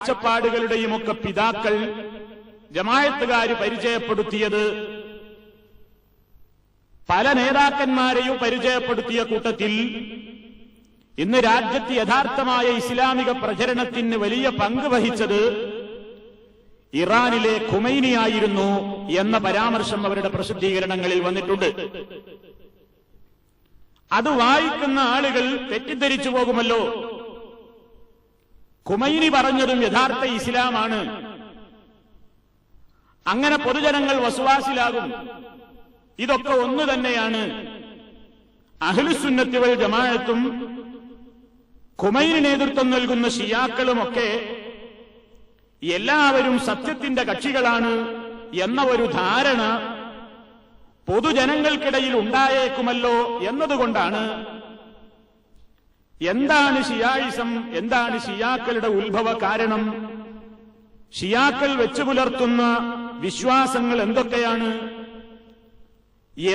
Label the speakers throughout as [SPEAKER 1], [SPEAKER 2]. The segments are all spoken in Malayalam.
[SPEAKER 1] കാഴ്ചപ്പാടുകളുടെയുമൊക്കെ പിതാക്കൾ ജമാഅത്തുകാര് പരിചയപ്പെടുത്തിയത് പല നേതാക്കന്മാരെയും പരിചയപ്പെടുത്തിയ കൂട്ടത്തിൽ ഇന്ന് രാജ്യത്ത് യഥാർത്ഥമായ ഇസ്ലാമിക പ്രചരണത്തിന് വലിയ പങ്ക് വഹിച്ചത് ഇറാനിലെ ഖുമൈനിയായിരുന്നു എന്ന പരാമർശം അവരുടെ പ്രസിദ്ധീകരണങ്ങളിൽ വന്നിട്ടുണ്ട്. അത് വായിക്കുന്ന ആളുകൾ തെറ്റിദ്ധരിച്ചു പോകുമല്ലോ, ഖുമൈനി പറഞ്ഞതും യഥാർത്ഥ ഇസ്ലാമാണ്, അങ്ങനെ പൊതുജനങ്ങൾ വസ്വാസിലാകും, ഇതൊക്കെ ഒന്നു തന്നെയാണ്. അഹ്ലുസുന്നത്തി വൽ ജമാഅത്തും ഖുമൈനി നേതൃത്വം നൽകുന്ന ഷിയാക്കളുമൊക്കെ എല്ലാവരും സത്യത്തിന്റെ കക്ഷികളാണ് എന്ന ഒരു ധാരണ പൊതുജനങ്ങൾക്കിടയിൽ ഉണ്ടായേക്കുമല്ലോ എന്നതുകൊണ്ടാണ് എന്താണ് ഷിയായിസം, എന്താണ് ഷിയാക്കളുടെ ഉത്ഭവ കാരണം, ഷിയാക്കൾ വെച്ചു പുലർത്തുന്ന വിശ്വാസങ്ങൾ എന്തൊക്കെയാണ്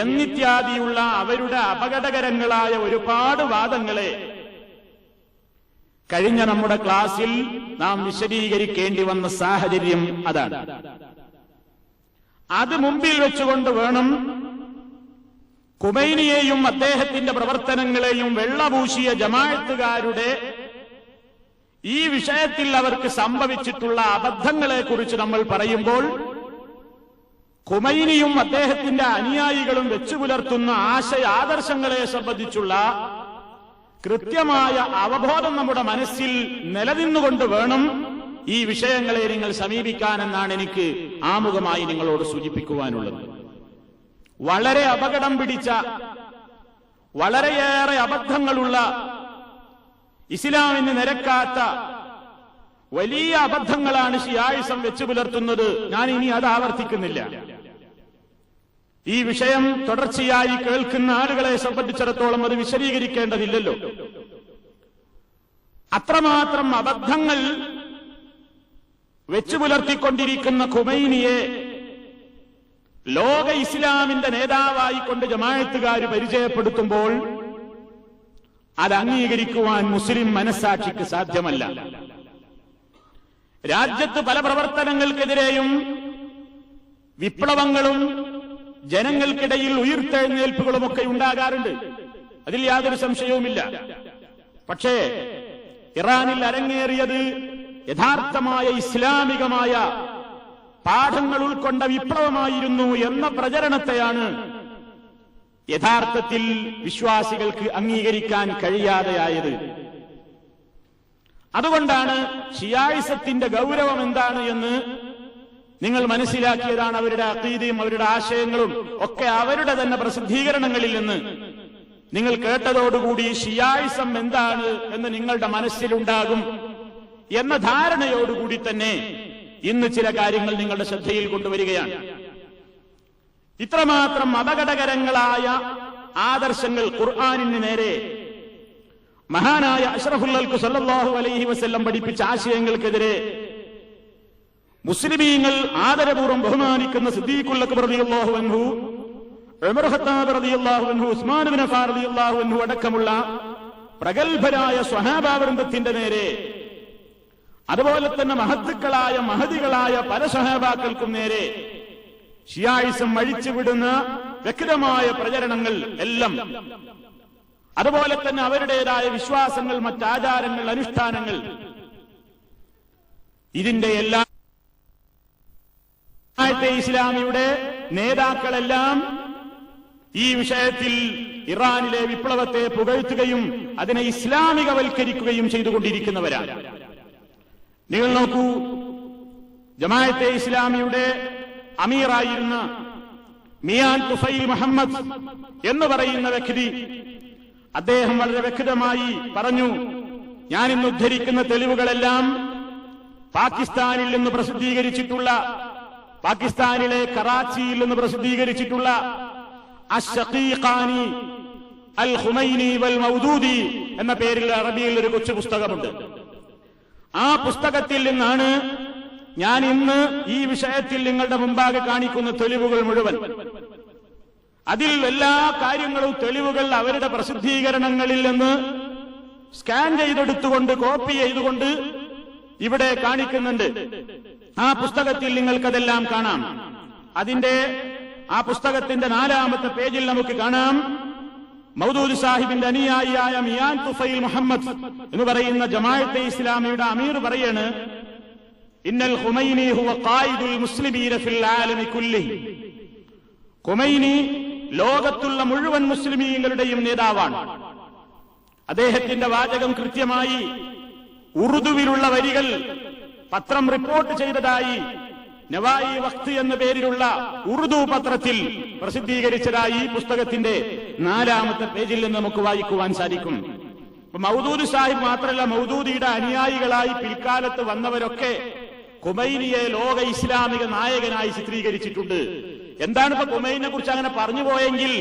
[SPEAKER 1] എന്നിത്യാദിയുള്ള അവരുടെ അപകടകരങ്ങളായ ഒരുപാട് വാദങ്ങളെ കഴിഞ്ഞ നമ്മുടെ ക്ലാസ്സിൽ നാം വിശദീകരിക്കേണ്ടി വന്ന സാഹചര്യം അതാണ്. അത് മുമ്പിൽ വെച്ചുകൊണ്ട് വേണം ഖുമൈനിയെയും അദ്ദേഹത്തിന്റെ പ്രവർത്തനങ്ങളെയും വെള്ളപൂശിയ ജമാഅത്തുകാരുടെ ഈ വിഷയത്തിൽ അവർക്ക് സംഭവിച്ചിട്ടുള്ള അബദ്ധങ്ങളെക്കുറിച്ച് നമ്മൾ പറയുമ്പോൾ ഖുമൈനിയും അദ്ദേഹത്തിന്റെ അനുയായികളും വെച്ചുപുലർത്തുന്ന ആശയാദർശങ്ങളെ സംബന്ധിച്ചുള്ള കൃത്യമായ അവബോധം നമ്മുടെ മനസ്സിൽ നിലനിന്നുകൊണ്ട് വേണം ഈ വിഷയങ്ങളെ നിങ്ങൾ സമീപിക്കാനെന്നാണ് എനിക്ക് ആമുഖമായി നിങ്ങളോട് സൂചിപ്പിക്കുവാനുള്ളത്. വളരെ അപകടം പിടിച്ച, വളരെയേറെ അബദ്ധങ്ങളുള്ള, ഇസ്ലാമിന് നിരക്കാത്ത വലിയ അബദ്ധങ്ങളാണ് ഷിയായിസം വെച്ചു പുലർത്തുന്നത്. ഞാൻ ഇനി അത് ആവർത്തിക്കുന്നില്ല. ഈ വിഷയം തുടർച്ചയായി കേൾക്കുന്ന ആളുകളെ സംബന്ധിച്ചിടത്തോളം അത് വിശദീകരിക്കേണ്ടതില്ലല്ലോ. അത്രമാത്രം അബദ്ധങ്ങൾ വെച്ചു പുലർത്തിക്കൊണ്ടിരിക്കുന്ന ഖുമൈനിയെ ലോക ഇസ്ലാമിന്റെ നേതാവായിക്കൊണ്ട് ജമാഅത്തുകാര് പരിചയപ്പെടുത്തുമ്പോൾ അത് അംഗീകരിക്കുവാൻ മുസ്ലിം മനസ്സാക്ഷിക്ക് സാധ്യമല്ല. രാജ്യത്ത് പല പ്രവർത്തനങ്ങൾക്കെതിരെയും വിപ്ലവങ്ങളും ജനങ്ങൾക്കിടയിൽ ഉയിർത്തെഴുന്നേൽപ്പുകളുമൊക്കെ ഉണ്ടാകാറുണ്ട്, അതിൽ യാതൊരു സംശയവുമില്ല. പക്ഷേ ഇറാനിൽ അരങ്ങേറിയത് യഥാർത്ഥമായ ഇസ്ലാമികമായ പാഠങ്ങൾ ഉൾക്കൊണ്ട വിപ്ലവമായിരുന്നു എന്ന പ്രചരണത്തെയാണ് യഥാർത്ഥത്തിൽ വിശ്വാസികൾക്ക് അംഗീകരിക്കാൻ കഴിയാതെയായത്. അതുകൊണ്ടാണ് ഷിയായിസത്തിന്റെ ഗൗരവം എന്താണ് എന്ന് നിങ്ങൾ മനസ്സിലാക്കിയതാണ്. അവരുടെ അഖീദയും അവരുടെ ആശയങ്ങളും ഒക്കെ അവരുടെ തന്നെ പ്രസിദ്ധീകരണങ്ങളിൽ നിന്ന് നിങ്ങൾ കേട്ടതോടുകൂടി ഷിയായിസം എന്താണ് എന്ന് നിങ്ങളുടെ മനസ്സിലുണ്ടാകും എന്ന ധാരണയോടുകൂടി തന്നെ ഇന്ന് ചില കാര്യങ്ങൾ നിങ്ങളുടെ ശ്രദ്ധയിൽ കൊണ്ടുവരികയാണ്. ഇത്രമാത്രം അപകടകരങ്ങളായ ആദർശങ്ങൾ ഖുർആനിന് നേരെ മഹാനായ അഷ്റഫുൽ ഖൽഖ് സല്ലല്ലാഹു അലൈഹി വസല്ലം പഠിപ്പിച്ച ആശയങ്ങൾക്കെതിരെ മുസ്ലിമീങ്ങൾ ആദരപൂർവ്വം ബഹുമാനിക്കുന്ന സിദ്ദീഖുൽ അക്ബർ റളിയല്ലാഹു അൻഹു, ഉമർ ഖത്താബ് റളിയല്ലാഹു അൻഹു, ഉസ്മാൻ ഇബ്നു അഫ്ഫാൻ റളിയല്ലാഹു അൻഹു അടക്കമുള്ള പ്രഗൽഭരായ സ്വഹാബാ വൃന്ദത്തിന്റെ നേരെ, അതുപോലെ തന്നെ മഹത്തുക്കളായ മഹദികളായ പല സ്വഹാബാക്കൾക്കും നേരെ ഷിയായിസം അഴിച്ചുവിടുന്ന വ്യക്തമായ പ്രചരണങ്ങൾ എല്ലാം, അതുപോലെ തന്നെ അവരുടേതായ വിശ്വാസങ്ങൾ, മറ്റാചാരങ്ങൾ, അനുഷ്ഠാനങ്ങൾ, ഇതിന്റെ എല്ലാം ഇസ്ലാമിയുടെ നേതാക്കളെല്ലാം ഈ വിഷയത്തിൽ ഇറാനിലെ വിപ്ലവത്തെ പുകഴ്ത്തുകയും അതിനെ ഇസ്ലാമികവൽക്കരിക്കുകയും ചെയ്തുകൊണ്ടിരിക്കുന്നവരാണ്. നിങ്ങൾ നോക്കൂ, ജമാഅത്തെ ഇസ്ലാമിയുടെ അമീറായിരുന്ന മിയാൻ തുഫൈൽ മുഹമ്മദ് എന്ന് പറയുന്ന വ്യക്തി, അദ്ദേഹം വളരെ വ്യക്തമായി പറഞ്ഞു, ഞാൻ ഇന്ന് ഉദ്ധരിക്കുന്ന തെളിവുകളെല്ലാം പാകിസ്ഥാനിൽ നിന്ന് പ്രസിദ്ധീകരിച്ചിട്ടുള്ള, പാകിസ്ഥാനിലെ കറാച്ചിയിൽ നിന്ന് പ്രസിദ്ധീകരിച്ചിട്ടുള്ള അശ്ശഖീഖാനി അൽ ഖുമൈനി വൽ മൗദൂദി എന്ന പേരിൽ അറബിയിൽ ഒരു കൊച്ചു പുസ്തകമുണ്ട്. ആ പുസ്തകത്തിൽ നിന്നാണ് ഞാൻ ഇന്ന് ഈ വിഷയത്തിൽ നിങ്ങളുടെ മുമ്പാകെ കാണിക്കുന്ന തെളിവുകൾ മുഴുവൻ. അതിൽ എല്ലാ കാര്യങ്ങളും തെളിവുകൾ അവരുടെ പ്രസിദ്ധീകരണങ്ങളിൽ നിന്ന് സ്കാൻ ചെയ്തെടുത്തുകൊണ്ട്, കോപ്പി ചെയ്തുകൊണ്ട് ഇവിടെ കാണിക്കുന്നുണ്ട്. ആ പുസ്തകത്തിൽ നിങ്ങൾക്കതെല്ലാം കാണാം. ആ പുസ്തകത്തിന്റെ 4-ാമത്തെ പേജിൽ നമുക്ക് കാണാം, മൗദൂദ് സാഹിബിന്റെ അനുയായിയായ മിയാൻ തുഫൈൽ മുഹമ്മദ് എന്ന് പറയുന്ന ജമാഅത്തെ ഇസ്ലാമിയുടെ അമീർ പറയാണ്, ഇന്നൽ ഖുമൈനി ഹുവ ഖായിദുൽ മുസ്ലിമീന ഫിൽ ആലമി കുല്ലിഹി. ഖുമൈനി ലോകത്തുള്ള മുഴുവൻ മുസ്ലിമീങ്ങളുടെയും നേതാവാണ്. അദ്ദേഹത്തിന്റെ വാചകം കൃത്യമായി ഉറുദുവിലുള്ള വരികൾ പത്രം റിപ്പോർട്ട് ചെയ്തതായി നവായി വഖ്ത് എന്ന പേരിലുള്ള ഉറുദു പത്രത്തിൽ പ്രസിദ്ധീകരിച്ചതായി പുസ്തകത്തിന്റെ 4-ാമത്തെ പേജിൽ നിന്ന് നമുക്ക് വായിക്കുവാൻ സാധിക്കും. മൗദൂദ് സാഹിബ് മാത്രമല്ല, മൗദൂദിയുടെ അനുയായികളായി പിൽക്കാലത്ത് വന്നവരൊക്കെ ഖുമൈനിയെ ലോക ഇസ്ലാമിക നായകനായി ചിത്രീകരിച്ചിട്ടുണ്ട്. എന്താണ് ഇപ്പൊ ഖുമൈനിയെ കുറിച്ച് അങ്ങനെ പറഞ്ഞു പോയെങ്കിൽ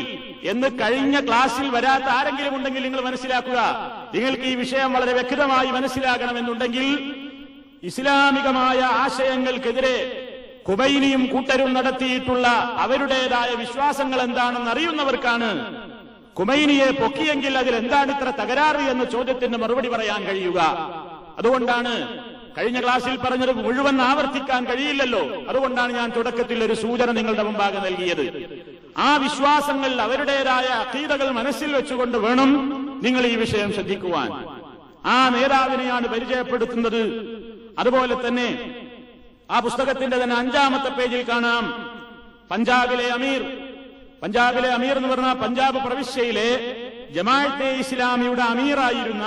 [SPEAKER 1] എന്ന് കഴിഞ്ഞ ക്ലാസ്സിൽ വരാത്ത ആരെങ്കിലും ഉണ്ടെങ്കിൽ നിങ്ങൾ മനസ്സിലാക്കുക. നിങ്ങൾക്ക് ഈ വിഷയം വളരെ വ്യക്തമായി മനസ്സിലാകണമെന്നുണ്ടെങ്കിൽ ഇസ്ലാമികമായ ആശയങ്ങൾക്കെതിരെ ഖുമൈനിയും കൂട്ടരും നടത്തിയിട്ടുള്ള അവരുടേതായ വിശ്വാസങ്ങൾ എന്താണെന്ന് അറിയുന്നവർക്കാണ് ഖുമൈനിയെ പൊക്കിയെങ്കിൽ അതിൽ എന്താണ് ഇത്ര തകരാറ് എന്ന ചോദ്യത്തിന് മറുപടി പറയാൻ കഴിയുക. അതുകൊണ്ടാണ് കഴിഞ്ഞ ക്ലാസ്സിൽ പറഞ്ഞത് മുഴുവൻ ആവർത്തിക്കാൻ കഴിയില്ലല്ലോ. അതുകൊണ്ടാണ് ഞാൻ തുടക്കത്തിൽ ഒരു സൂചന നിങ്ങളുടെ മുമ്പാകെ നൽകിയത്. ആ വിശ്വാസങ്ങൾ, അവരുടേതായ അഖീദകൾ മനസ്സിൽ വെച്ചുകൊണ്ട് വേണം നിങ്ങൾ ഈ വിഷയം ശ്രദ്ധിക്കുവാൻ. ആ നേതാവിനെയാണ് പരിചയപ്പെടുത്തുന്നത്. അതുപോലെ തന്നെ ആ പുസ്തകത്തിന്റെ തന്നെ 5-ാമത്തെ പേജിൽ കാണാം, പഞ്ചാബിലെ അമീർ എന്ന് പറഞ്ഞാൽ പഞ്ചാബ് പ്രവിശ്യയിലെ ജമാഅത്തെ ഇസ്ലാമിയുടെ അമീറായിരുന്ന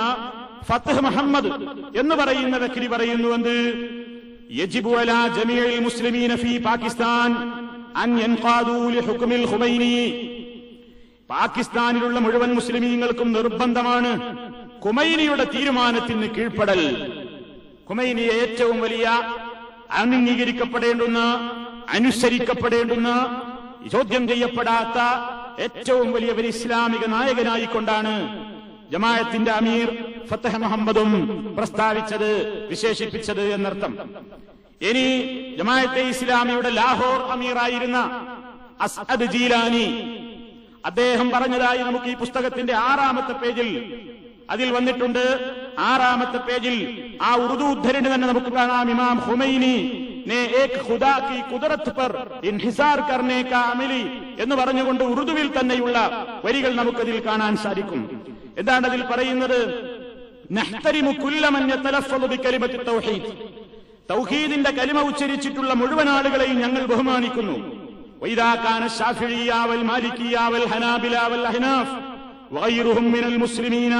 [SPEAKER 1] ഫത്ഹ് മുഹമ്മദ് എന്ന് പറയുന്ന വ്യക്തി പറയുന്നു, എന്ത് യജിബു അലാ ജമീഇൽ മുസ്ലിമീന ഫീ പാകിസ്ഥാൻ അൻ യൻഖാദൂ ലിഹുക്മിൽ ഖുമൈനി. പാകിസ്ഥാനിലുള്ള മുഴുവൻ മുസ്ലിമീങ്ങൾക്കും നിർബന്ധമാണ് ഖുമൈനിയുടെ തീരുമാനത്തിന് കീഴ്പ്പെടൽ. ഖുമൈനിയെ ഏറ്റവും വലിയ അംഗീകരിക്കപ്പെടേണ്ടുന്ന, അനുസരിക്കപ്പെടേണ്ടുന്ന, ചോദ്യം ചെയ്യപ്പെടാത്ത ഏറ്റവും വലിയ ഒരു ഇസ്ലാമിക നായകനായിക്കൊണ്ടാണ് ജമാഅത്തിന്റെ അമീർ ഫത്ഹ് മുഹമ്മദും പ്രസ്താവിച്ചത്, വിശേഷിപ്പിച്ചത് എന്നർത്ഥം. ഇനി ജമാഅത്തെ ഇസ്ലാമിയുടെ ലാഹോർ അമീറായിരുന്ന അസ്അദ് ജീലാനി, അദ്ദേഹം പറഞ്ഞതായി നമുക്ക് ഈ പുസ്തകത്തിന്റെ 6-ാമത്തെ പേജിൽ അതിൽ വന്നിട്ടുണ്ട്. 6-ാമത്തെ പേജിൽ ആ ഉറുദു ഉദ്ധരണി തന്നെ നമുക്ക് കാണാം. ഇമാം ഖുമൈനി ने एक खुदा की कुदरत पर इन्हिसार करने का अमली എന്ന് പറഞ്ഞുകൊണ്ട് ഉറുദുവിൽ തന്നെയുള്ള വരികൾ നമുക്കതിൽ കാണാൻ സാധിക്കും. എന്താണ് അതിൽ പറയുന്നത്? നഹ്തരിമു കുല്ല മൻ യതലഫ്ഫളു ബികലിമത്തി തൗഹീദ്. തൗഹീദിന്റെ കലിമ ഉച്ചരിച്ചിട്ടുള്ള മുഴുവൻ ആളുകളെയും ഞങ്ങൾ ബഹുമാനിക്കുന്നു. വഇദാ കാന ശാഫിഇയ്യ വൽ മാലികിയ്യ വൽ ഹനാബില വൽ അഹ്നാഫ് വഗൈറുഹും മിനൽ മുസ്ലിമീന.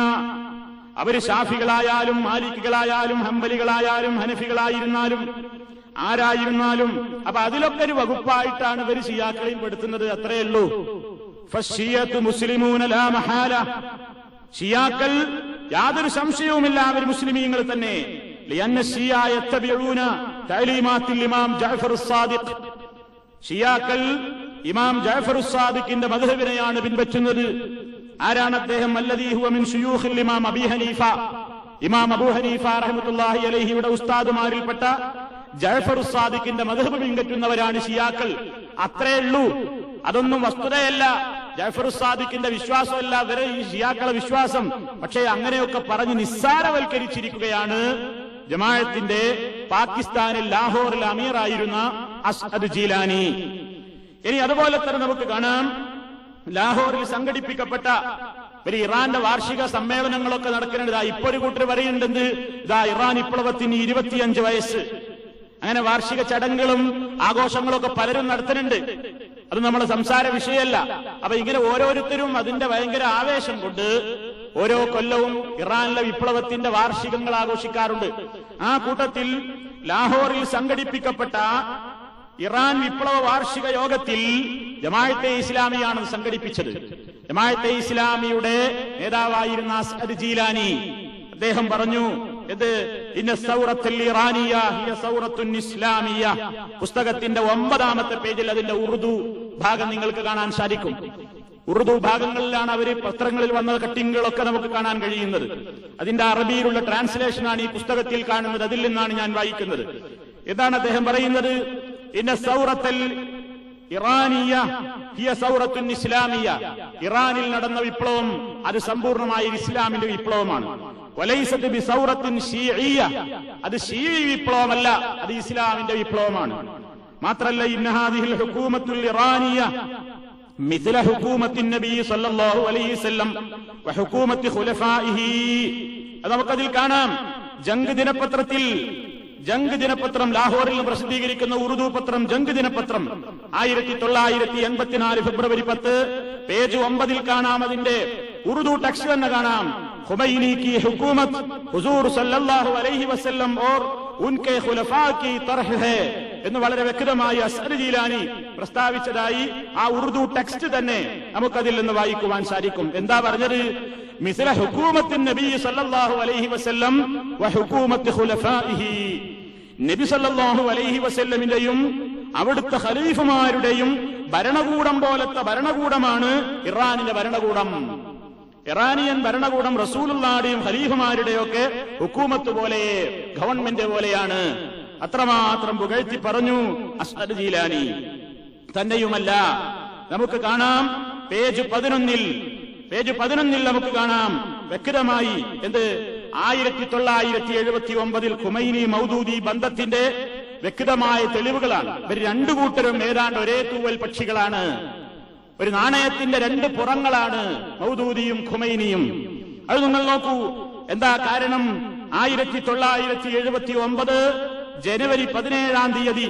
[SPEAKER 1] അവര് ശാഫികളായാലും മാലിക്കികളായാലും ഹംബലികളായാലും ഹനഫികളായിരുന്നാലും ആരായിരുന്നാലും, അപ്പൊ അതിലൊക്കെ ഒരു വകുപ്പായിട്ടാണ് ഇവർ ശിയാക്കളെയും പെടുത്തുന്നത്. അത്രയേ ഉള്ളൂ. ഫശ്ശിയത്തു മുസ്ലിമൂന ലാ മഹാല. ഷിയാക്കൾ യാതൊരു സംശയവുമില്ല അവർ മുസ്ലിമീങ്ങൾ തന്നെ. ലിഅന്ന ശിയ യത്തബിഊന തഅലീമാത്തിൽ ഇമാം ജഅഫർ സാദിഖ്. ഷിയാക്കൾ ഇമാം ജഅഫർ സാദിഖിന്റെ മദ്ഹബിനെയാണ് പിൻപറ്റുന്നത്. ആരാണ് അദ്ദേഹം? അല്ലദീ ഹുവ മിൻ ശുയൂഖിൽ ഇമാം അബീ ഹനീഫ. ഇമാം അബൂ ഹനീഫ റഹ്മത്തുള്ളാഹി അലൈഹിയുടെ ഉസ്താദുമാരിൽപ്പെട്ട ജഅഫർ സാദിഖിന്റെ മദ്ഹബ് പിൻപറ്റുന്നവരാണ് ഷിയാക്കൾ. അത്രേ ഉള്ളൂ. അതൊന്നും വസ്തുതയല്ല, ജഅഫർ സാദിഖിന്റെ വിശ്വാസമല്ല വരെ ഈ ഷിയാക്കളെ വിശ്വാസം. പക്ഷേ അങ്ങനെയൊക്കെ പറഞ്ഞ് നിസ്സാരവൽക്കരിച്ചിരിക്കുകയാണ് ജമാഅത്തിന്റെ പാകിസ്ഥാനിൽ ലാഹോറിൽ അമീറായിരുന്ന അസ്അദ് ജീലാനി. ഇനി അതുപോലെ തന്നെ നമുക്ക് കാണാം, ലാഹോറിൽ സംഘടിപ്പിക്കപ്പെട്ട ഒരു ഇറാന്റെ വാർഷിക സമ്മേളനങ്ങളൊക്കെ നടക്കുന്നുണ്ട്. ഇപ്പൊ ഒരു കൂട്ടർ പറയുന്നുണ്ട്, ഇറാൻ വിപ്ലവത്തിന് 25 വയസ്സ്. അങ്ങനെ വാർഷിക ചടങ്ങുകളും ആഘോഷങ്ങളൊക്കെ പലരും നടത്തുന്നുണ്ട്. അത് നമ്മുടെ സംസാര വിഷയമല്ല. അപ്പൊ ഇങ്ങനെ ഓരോരുത്തരും അതിന്റെ ഭയങ്കര ആവേശം കൊണ്ട് ഓരോ കൊല്ലവും ഇറാനിലെ വിപ്ലവത്തിന്റെ വാർഷികങ്ങൾ ആഘോഷിക്കാറുണ്ട്. ആ കൂട്ടത്തിൽ ലാഹോറിൽ സംഘടിപ്പിക്കപ്പെട്ട ഇറാൻ വിപ്ലവ വാർഷിക യോഗത്തിൽ ജമാഅത്തെ ഇസ്ലാമിയാണ് സംഘടിപ്പിച്ചത്. ജമാഅത്തെ ഇസ്ലാമിയുടെ നേതാവായിരുന്ന അസ്അദ് ജീലാനി അദ്ദേഹം പറഞ്ഞു, ഇത് ഇന്ന സൗറത്തുൽ ഇറാനിയ ഹിയ സൗറത്തുൻ ഇസ്ലാമിയ. പുസ്തകത്തിന്റെ 9-ാമത്തെ പേജിൽ അതിന്റെ ഉറുദു ഭാഗം നിങ്ങൾക്ക് കാണാൻ സാധിക്കും. ഉറുദു ഭാഗങ്ങളിലാണ് അവര് പത്രങ്ങളിൽ വന്ന കട്ടിങ്ങുകളൊക്കെ നമുക്ക് കാണാൻ കഴിയുന്നത്. അതിന്റെ അറബിയിലുള്ള ട്രാൻസ്ലേഷനാണ് ഈ പുസ്തകത്തിൽ കാണുന്നത്. അതിൽ നിന്നാണ് ഞാൻ വായിക്കുന്നത്. ഇതാണ് അദ്ദേഹം പറയുന്നത്, ഇന്ന സൗറത്തുൽ ഇറാനിയ ഹിയ സൗറത്തുൻ ഇസ്ലാമിയ. ഇറാനിൽ നടന്ന വിപ്ലവം അത് സമ്പൂർണ്ണമായ ഇസ്ലാമിന്റെ വിപ്ലവമാണ്. വലൈസത് ബിസൗറത്തിൻ ശീഇയ്യ, അത് ശീഈ വിപ്ലവമല്ല, അത് ഇസ്ലാമിന്റെ വിപ്ലവമാണ്. മാത്രല്ല ഇന്ന ഹാദിഹിൽ ഹുകൂമത്തുൽ ഇറാനിയ മിസ്ല ഹുകൂമത്തിൻ നബി സല്ലല്ലാഹു അലൈഹി വസല്ലം വഹുകൂമത്തി ഖുലഫാഇഹി. അത് നമുക്കതിൽ കാണാം. ജംഗ് ദിനപത്രം ലാഹോറിൽ പ്രസിദ്ധീകരിക്കുന്ന ഉറുദു പത്രം ജംഗ് ദിനപത്രം 1984 ഫെബ്രുവരി 10 പേജ് 9 കാണാം. അതിന്റെ ഉറുദു ടെക്സ്റ്റ് തന്നെ കാണാം. ഖുമൈനി की हुकूमत हुजूर सल्लल्लाहु अलैहि वसल्लम और उनके खुलफा की तरह है എന്ന് വളരെ വ്യക്തമായി അസ്അദ് ജീലാനി പ്രസ്താവിച്ചതായി ആ ഉറുദു ടെക്സ്റ്റ് തന്നെ നമുക്കതിൽ നിന്ന് വായിക്കുവാൻ സാധിക്കും. എന്താ പറഞ്ഞത്? മിസ്ല ഹുകൂമത്തിൻ നബി സല്ലല്ലാഹു അലൈഹി വസല്ലം വഹുകൂമത്തി ഖുലഫാഇഹി. നബി സല്ലല്ലാഹു അലൈഹി വസല്ലമിന്റെയും അവിടുത്തെ ഖലീഫമാരുടെയും ഭരണകൂടം പോലത്തെ ഭരണകൂടമാണ് ഇറാനിന്റെ ഭരണകൂടം. ഇറാനിയൻ ഭരണകൂടം റസൂലുള്ളാഹിയുടെയും ഖലീഫമാരുടെയൊക്കെ ഹുകൂമത്ത് പോലെ, ഗവൺമെന്റ് പോലെയാണ്. അത്രമാത്രം പുകഴ്ത്തി പറഞ്ഞു അസ്അദ് ജീലാനി. തന്നെയുമല്ല, നമുക്ക് കാണാം പേജ് 11 നമുക്ക് കാണാം വ്യക്തമായി എന്ത് 1979 ഖുമൈനി മൗദൂദി ബന്ധത്തിന്റെ വ്യക്തമായ തെളിവുകളാണ്. ഇവർ രണ്ടു കൂട്ടരും ഏതാണ്ട് ഒരേ തൂവൽ പക്ഷികളാണ്, ഒരു നാണയത്തിന്റെ രണ്ട് പുറങ്ങളാണ് മൗദൂദിയും ഖുമൈനിയും. അത് നിങ്ങൾ നോക്കൂ. എന്താ കാരണം? 1979 ജനുവരി 17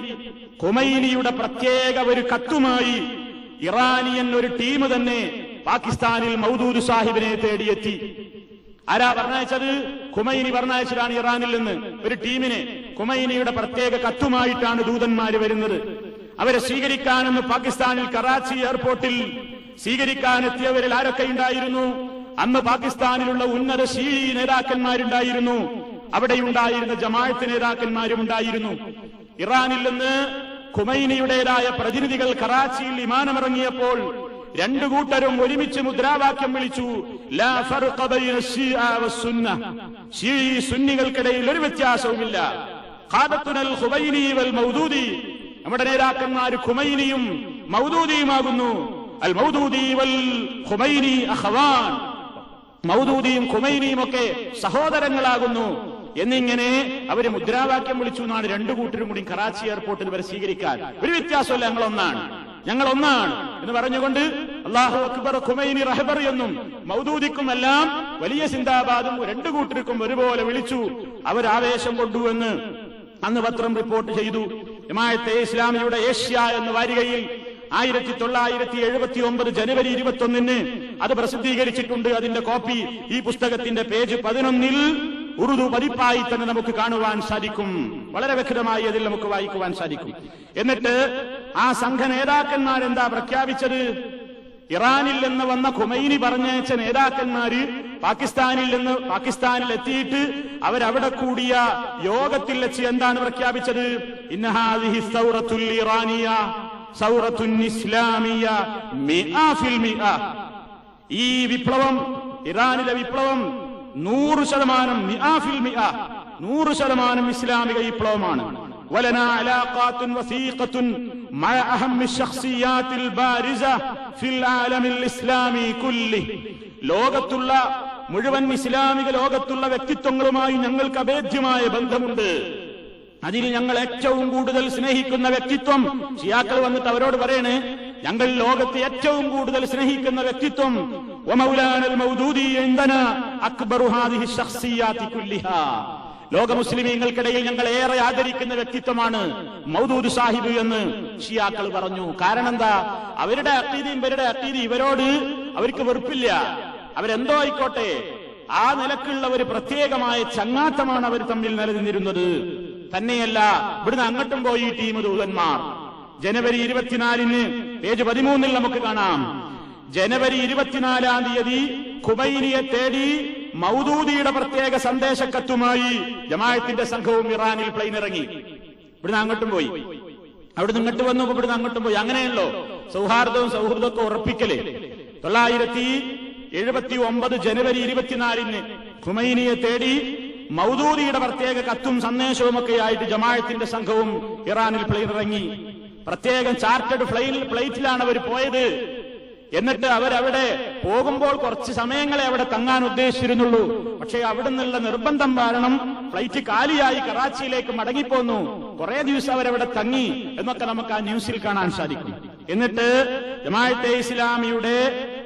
[SPEAKER 1] ഖുമൈനിയുടെ പ്രത്യേക ഒരു കത്തുമായി ഇറാനിയൻ ഒരു ടീം തന്നെ പാകിസ്ഥാനിൽ മൗദൂദ് സാഹിബിനെ തേടിയെത്തി. ആരാ പറഞ്ഞയച്ചത്? ഖുമൈനി പറഞ്ഞയച്ചതാണ് ഇറാനിൽ നിന്ന് ഒരു ടീമിനെ. ഖുമൈനിയുടെ പ്രത്യേക കത്തുമായിട്ടാണ് ദൂതന്മാര് വരുന്നത്. അവരെ സ്വീകരിക്കാനെന്ന് പാകിസ്ഥാനിൽ കറാച്ചി എയർപോർട്ടിൽ സ്വീകരിക്കാനെത്തിയവരിൽ ആരൊക്കെ ഉണ്ടായിരുന്നു? അന്ന് പാകിസ്ഥാനിലുള്ള ഉന്നത ശീഈ നേതാക്കന്മാരുണ്ടായിരുന്നു, അവിടെയുണ്ടായിരുന്ന ജമാഅത്ത് നേതാക്കന്മാരും ഉണ്ടായിരുന്നു. ഇറാനിൽ നിന്ന് ഖുമൈനിയുടേതായ പ്രതിനിധികൾ കറാച്ചിയിൽ വിമാനമിറങ്ങിയപ്പോൾ രണ്ടു കൂട്ടരും ഒരുമിച്ച് മുദ്രാവാക്യം വിളിച്ചു, ലാ ഫർഖ ബൈന ശീഅ വസ്സുന്ന. ശീഈ സുന്നികൾക്കിടയിൽ ഒരു വ്യത്യാസവുമില്ല. ഖാദത്തുനൽ ഖുമൈനി വൽ മൗദൂദി. നമ്മുടെ നേതാക്കന്മാർ ഖുമൈനിയും മൗദൂദിയുമാകുന്നു. അൽ മൗദൂദി വൽ ഖുമൈനി അഖവാൻ. മൗദൂദിയും ഖുമൈനിയും ഒക്കെ സഹോദരങ്ങളാകുന്നു എന്നിങ്ങനെ അവര് മുദ്രാവാക്യം വിളിച്ചു എന്നാണ് രണ്ടു കൂട്ടരും കൂടി കറാച്ചി എയർപോർട്ടിൽ വരെ സ്വീകരിക്കാൻ. ഒരു വ്യത്യാസമല്ല, ഞങ്ങൾ ഒന്നാണ് എന്ന് പറഞ്ഞുകൊണ്ട് അല്ലാഹു അക്ബർ ഖുമൈനി റഹബർ എന്നും മൗദൂദിക്കുമെല്ലാം വലിയ സിന്ദാബാദും രണ്ടു കൂട്ടർക്കും ഒരുപോലെ വിളിച്ചു. അവരാവേശം കൊണ്ടുവന്ന് അന്ന് പത്രം റിപ്പോർട്ട് ചെയ്തു. ജമാഅത്തെ ഇസ്ലാമിയുടെ ഏഷ്യ എന്ന വാരികയിൽ 1979 ജനുവരി 21 അത് പ്രസിദ്ധീകരിച്ചിട്ടുണ്ട്. അതിന്റെ കോപ്പി ഈ പുസ്തകത്തിന്റെ പേജ് 11 ഉറുദു പതിപ്പായി തന്നെ നമുക്ക് കാണുവാൻ സാധിക്കും. വളരെ വ്യക്തമായി അതിൽ നമുക്ക് വായിക്കുവാൻ സാധിക്കും. എന്നിട്ട് ആ സംഘ നേതാക്കന്മാരെന്താ പ്രഖ്യാപിച്ചത്? ഇറാനിൽ നിന്ന് വന്ന ഖുമൈനി പറഞ്ഞയച്ച നേതാക്കന്മാര് പാകിസ്ഥാനിൽ എത്തിയിട്ട് അവരവിടെ കൂടിയ യോഗത്തിൽ വെച്ച് എന്താണ് പ്രഖ്യാപിച്ചത്? ഇന്ന ഹാദിഹി സൗറത്തുൽ ഇറാനിയ സൗറത്തുൻ ഇസ്ലാമിയ മിഅ ഫിൽ മിഅ. ഈ വിപ്ലവം, ഇറാനിലെ വിപ്ലവം 100% മിഅ ഫിൽ മിഅ 100% ഇസ്ലാമിക വിപ്ലവമാണ്. വലനാ അലാഖാത്തുൻ വസീഖത്തുൻ മഅ അഹമ്മി ശഖ്സിയാത്തിൽ ബാരിസ ഫിൽ ആലമിൽ ഇസ്ലാമി കുല്ലി. ലോകത്തുള്ള മുഴുവൻ ഇസ്ലാമിക ലോകത്തുള്ള വ്യക്തിത്വങ്ങളുമായി ഞങ്ങൾക്ക് അഭേദ്യമായ ബന്ധമുണ്ട്. അതിൽ ഞങ്ങൾ ഏറ്റവും കൂടുതൽ സ്നേഹിക്കുന്ന വ്യക്തിത്വം, ഷിയാക്കൾ വന്നിട്ട് അവരോട് പറയണേ, ഞങ്ങൾ ലോകത്തെ ഏറ്റവും കൂടുതൽ സ്നേഹിക്കുന്ന വ്യക്തിത്വം വമൗലാനൽ മൗദൂദി ഇൻദനാ അക്ബറു ഹാദിഹി ശഖ്സിയാതി കുല്ലിഹാ. ലോക മുസ്ലിമീങ്ങൾക്കിടയിൽ ഞങ്ങൾ ഏറെ ആദരിക്കുന്ന വ്യക്തിത്വമാണ് മൗദൂദ് സാഹിബ് എന്ന് ഷിയാക്കൾ പറഞ്ഞു. കാരണം എന്താ? അവരുടെ അഖീദയും ഇവരുടെ അഖീദയും ഇവരോട് അവർക്ക് വെറുപ്പില്ല. അവരെന്തോ ആയിക്കോട്ടെ, ആ നിലക്കുള്ള ഒരു പ്രത്യേകമായ ചങ്ങാത്തമാണ് അവർ തമ്മിൽ നിലനിന്നിരുന്നത്. തന്നെയല്ല, ഇവിടുന്ന് അങ്ങോട്ടും പോയി ടീം ദൂതന്മാർ. ജനുവരി 24 പേജ് 13 നമുക്ക് കാണാം. ജനുവരി 24 ഖുമൈനിയെ തേടി മൗദൂദിയുടെ പ്രത്യേക സന്ദേശക്കത്തുമായി ജമാഅത്തിന്റെ സംഘവും ഇറാനിൽ പ്ലെയിൻ ഇറങ്ങി. ഇവിടുന്ന് അങ്ങോട്ടും പോയി, അവിടുന്ന് ഇങ്ങോട്ട് വന്നു, ഇവിടുന്ന് അങ്ങോട്ടും പോയി. അങ്ങനെയല്ലോ സൗഹാർദ്ദവും സൗഹൃദമൊക്കെ ഉറപ്പിക്കല്. 1979 ജനുവരി 24 ഖുമൈനിയെ തേടി മൗദൂദിയുടെ പ്രത്യേക കത്തും സന്ദേശവുമൊക്കെ ആയിട്ട് ജമാഅത്തിന്റെ സംഘവും ഇറാനിൽ പ്ലെയിൻ ഇറങ്ങി. പ്രത്യേകം ചാർട്ടേഡ് ഫ്ലൈറ്റിലാണ് അവർ പോയത്. എന്നിട്ട് അവരവിടെ പോകുമ്പോൾ കുറച്ച് സമയങ്ങളെ അവിടെ തങ്ങാൻ ഉദ്ദേശിച്ചിരുന്നുള്ളൂ. പക്ഷേ അവിടെ നിന്നുള്ള നിർബന്ധം കാരണം ഫ്ലൈറ്റ് കാലിയായി കറാച്ചിയിലേക്ക് മടങ്ങിപ്പോന്നു. കുറെ ദിവസം അവരവിടെ തങ്ങി എന്നൊക്കെ നമുക്ക് ആ ന്യൂസിൽ കാണാൻ സാധിക്കും. എന്നിട്ട് ജമാഅത്തെ ഇസ്ലാമിയുടെ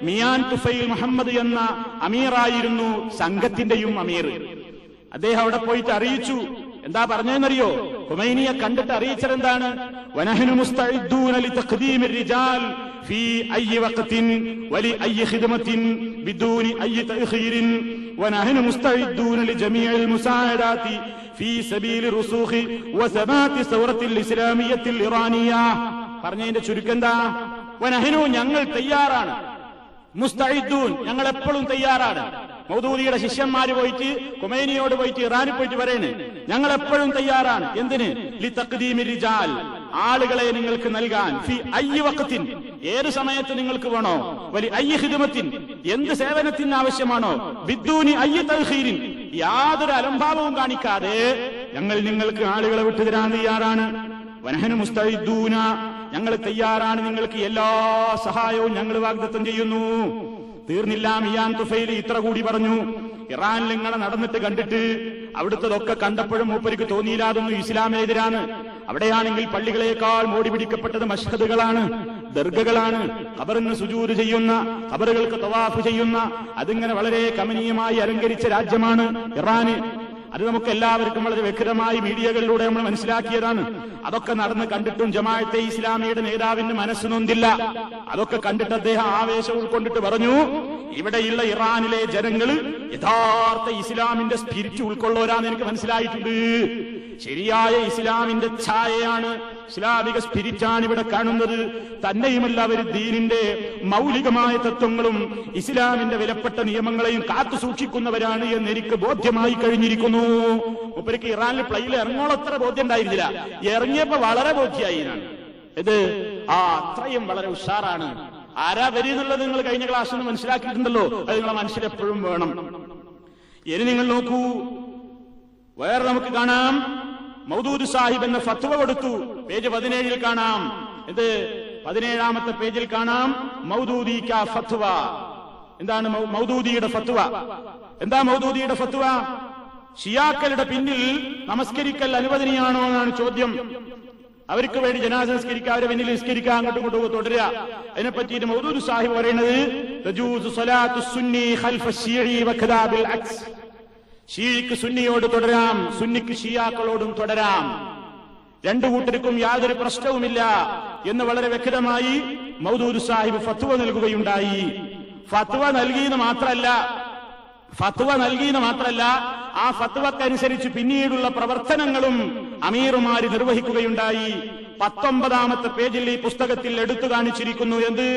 [SPEAKER 1] മിയാൻ തുഫൈൽ മുഹമ്മദ് എന്ന അമീറായിരുന്നു സംഘത്തിന്റെയും അമീർ. അദ്ദേഹം അവിടെ പോയിട്ട് അറിയിച്ചു. എന്താ പറഞ്ഞതെന്നറിയോ? ഖുമൈനിയെ കണ്ടിട്ട് അറിയിച്ചതെന്താണ്? വനഹ്നു മുസ്തഇദ്ദൂന ലിതഖ്ദീമി الرجال في اي وقت ولاي خدمه بدون اي تاخير ونحن مستعدون لجميع المساعدات في سبيل الرسوخ وثبات الثوره الاسلاميه الايرانيه. പറഞ്ഞതിന്റെ ചുരുക്കം എന്താ? വനഹ്നു ഞങ്ങൾ തയ്യാറാണ്, മുസ്തഇദ്ദൂൻ ഞങ്ങൾ എപ്പോഴും തയ്യാറാണ്. മൗദൂദിയുടെ ശിഷ്യന്മാര് പോയിട്ട് ഖുമൈനിയോട് പോയിട്ട് ഇറാനിൽ പോയിട്ട് പറയണ്, ഞങ്ങൾ എപ്പോഴും തയ്യാറാണ്. എന്തിന്? ലിതഖ്ദീമി റിജാൽ, ആളുകളെ നിങ്ങൾക്ക് നൽകാൻ, ഫി അയ്യി വഖത്തിൻ, ഏത് സമയത്ത് നിങ്ങൾക്ക് വേണോ, വലി അയ്യി ഖിദ്മത്തിൻ, എന്ത് സേവനത്തിന് ആവശ്യമാണോ, ബിദ്ദൂനി അയ്യി തഖീരിൻ, യാതൊരു അലംഭാവവും കാണിക്കാതെ ഞങ്ങൾ നിങ്ങൾക്ക് ആളുകളെ വിട്ടുതരാൻ തയ്യാറാണ്. വനഹ്നു മുസ്തഇദ്ദൂന, ഞങ്ങൾ തയ്യാറാണ്, നിങ്ങൾക്ക് എല്ലാ സഹായവും ഞങ്ങൾ വാഗ്ദത്തം ചെയ്യുന്നു. തീർന്നില്ല. മിയാൻ തുഫൈൽ ഇത്ര കൂടി പറഞ്ഞു, ഇറാനിൽ ഇങ്ങനെ നടന്നിട്ട് കണ്ടിട്ട് അവിടുത്തതൊക്കെ കണ്ടപ്പോഴും മൂപ്പർക്ക് തോന്നിയില്ല അതൊന്നും ഇസ്ലാമിനെതിരാണ്. അവിടെയാണെങ്കിൽ പള്ളികളെക്കാൾ മോടി പിടിക്കപ്പെട്ടത് മഷ്ഹദുകളാണ്, ദർഗകളാണ്, ഖബറിന് സുജൂദ് ചെയ്യുന്ന, ഖബറുകൾക്ക് തവാഫ് ചെയ്യുന്ന, അതിങ്ങനെ വളരെ കമനീയമായി അലങ്കരിച്ച രാജ്യമാണ് ഇറാന്. അത് നമുക്ക് എല്ലാവർക്കും വളരെ വ്യക്തമായി മീഡിയകളിലൂടെ നമ്മൾ മനസ്സിലാക്കിയതാണ്. അതൊക്കെ നടന്ന് കണ്ടിട്ടും ജമാഅത്തെ ഇസ്ലാമിയുടെ നേതാവിന് മനസ്സ് നൊന്തില്ല. അതൊക്കെ കണ്ടിട്ട് അദ്ദേഹം ആവേശം ഉൾക്കൊണ്ടിട്ട് പറഞ്ഞു, ഇവിടെയുള്ള ഇറാനിലെ ജനങ്ങൾ യഥാർത്ഥ ഇസ്ലാമിന്റെ സ്പിരിറ്റ് ഉൾക്കൊള്ളവരാന്ന് എനിക്ക് മനസ്സിലായിട്ടുണ്ട്. ശരിയായ ഇസ്ലാമിന്റെ ഛായയാണ്, ഇസ്ലാമിക സ്പിരിറ്റാണ് ഇവിടെ കാണുന്നത്. തന്നെയുമല്ല, അവർ ദീനിന്റെ മൗലികമായ തത്വങ്ങളും ഇസ്ലാമിന്റെ വിലപ്പെട്ട നിയമങ്ങളെയും കാത്തു സൂക്ഷിക്കുന്നവരാണ് എന്ന് എനിക്ക് ബോധ്യമായി കഴിഞ്ഞിരിക്കുന്നു. മൂപ്പർക്ക് ഇറാനിൽ പ്ലെയിനിൽ ഇറങ്ങോളത്ര ബോധ്യം ഉണ്ടായിരുന്നില്ല, ഇറങ്ങിയപ്പോ വളരെ ബോധ്യമായി. ഇത് അത്രയും വളരെ ഉഷാറാണ്. ആരാ വരിയെന്നുള്ളത് നിങ്ങൾ കഴിഞ്ഞ ക്ലാസ്സിൽ നിന്ന് മനസ്സിലാക്കിയിട്ടുണ്ടല്ലോ. അത് നിങ്ങളെ മനസ്സിലെപ്പോഴും വേണം. ഇനി നിങ്ങൾ നോക്കൂ, വേറെ നമുക്ക് കാണാം, മൗദൂദ് സാഹിബ് എന്ന ഫത്വ കൊടുത്തു. പേജ് 17 കാണാം. ഇത് 17ാമത്തെ പേജിൽ കാണാം, മൗദൂദി കാ ഫത്വ. എന്താണ് മൗദൂദിയുടെ ഫത്വ? എന്താ മൗദൂദിയുടെ ഫത്വ? ഷിയാക്കളുടെ പിന്നിൽ നമസ്കരിക്കൽ അനുവദനീയാണോ എന്നാണ് ചോദ്യം. അവർക്ക് വേണ്ടി ജനാസ നിസ്കരിക്കുക, അവരെ പിന്നിൽ നിസ്കരിക്കുക, അങ്ങോട്ടും ഇങ്ങോട്ടും തുടരുക. അതിനെപ്പറ്റിയിട്ട് മൗദൂദ് സാഹിബ് പറയുന്നത്, തജൂസു സ്വലാത്തു സുന്നി ഖൽഫ ശീഈ വകദാ ബിൽ അക്സ്, ഷീക്ക് സുന്നിയോട് തുടരാം, സുന്നിക്ക് ഷിയാക്കളോടും തുടരാം, രണ്ടു കൂട്ടർക്കും യാതൊരു പ്രശ്നവുമില്ല എന്ന് വളരെ വ്യക്തമായി മൗദൂദ് സാഹിബ് ഫത്വ നൽകുകയുണ്ടായി. ഫത്വ നൽകിയെന്ന് മാത്രമല്ല, ആ ഫത്വക്കനുസരിച്ച് പിന്നീടുള്ള പ്രവർത്തനങ്ങളും അമീറുമാര് നിർവഹിക്കുകയുണ്ടായി. 19ാമത്തെ പേജിൽ ഈ പുസ്തകത്തിൽ എടുത്തു കാണിച്ചിരിക്കുന്നു. എന്ത്?